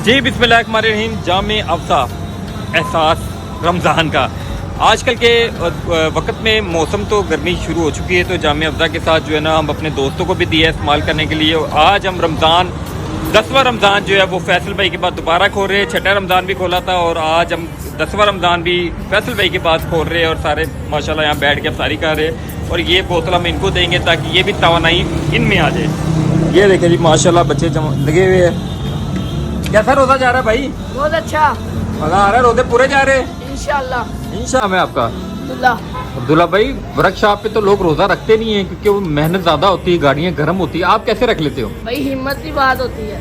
जी बिस्मिल्लाहिर्रहमानिर्रहीम। जामे अफ़ज़ा एहसास रमज़ान का आजकल के वक्त में मौसम तो गर्मी शुरू हो चुकी है, तो जामे अफ़ज़ा के साथ जो है ना हम अपने दोस्तों को भी दिया इस्तेमाल करने के लिए। आज हम रमज़ान 10वां रमज़ान जो है वो फैसल भाई के बाद दोबारा खोल रहे हैं। छठा रमज़ान भी खोला था और आज हम 10वां रमज़ान भी फैसल भाई के पास खोल रहे हैं और सारे माशाल्लाह यहाँ बैठ के अफ्तारी कर रहे हैं। और ये बोतल हम इनको देंगे ताकि ये भी तवानाई इनमें आ जाए। ये देखें जी माशाल्लाह बच्चे लगे हुए हैं। कैसा रोज़ा जा रहा है भाई? बहुत अच्छा, मज़ा आ रहा है? रोज़े पूरे जा रहे हैं इंशाल्लाह। इंशाल्लाह। मैं आपका अब्दुल्ला। अब्दुल्ला भाई, वर्कशॉप पे तो लोग रोज़ा रखते नहीं है क्योंकि वो मेहनत ज़्यादा होती है, गाड़ियाँ गर्म होती है। आप कैसे रख लेते हो? भाई हिम्मत की बात होती है।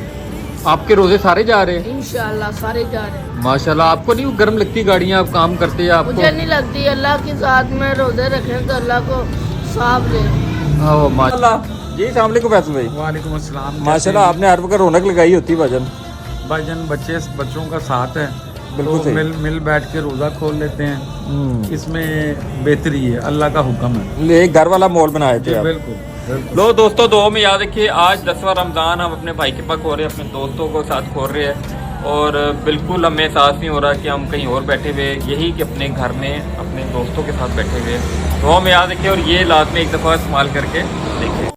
आपके रोज़े सारे जा रहे हैं इंशाल्लाह, सारे जा रहे हैं माशाल्लाह। आपको नहीं गर्म लगती गाड़ियाँ? आप काम करते हैं आपको? मुझे नहीं लगती। अल्लाह के साथ में रोजे रखें तो अल्लाह को साफ दे। माशाल्लाह जी। अस्सलाम वालेकुम फैसल भाई। वालेकुम अस्सलाम। माशाल्लाह आपने हर वक्त रौनक लगाई होती भाईजान। भाईजान बच्चों का साथ है, बिल्कुल तो सही। मिल बैठ के रोज़ा खोल लेते हैं। इसमें बेहतरी है, अल्लाह का हुक्म है। एक घर वाला माहौल बनाए थे आप। बिल्कुल। लो दोस्तों, दो में याद रखिए आज 10वां रमज़ान हम अपने भाई के पास खोल रहे हैं, अपने दोस्तों को साथ खोल रहे हैं। और बिल्कुल हमें एहसास नहीं हो रहा कि हम कहीं और बैठे हुए, यही कि अपने घर में अपने दोस्तों के साथ बैठे हुए। दो में याद रखिए और ये लाजमी एक दफ़ा इस्तेमाल करके देखिए।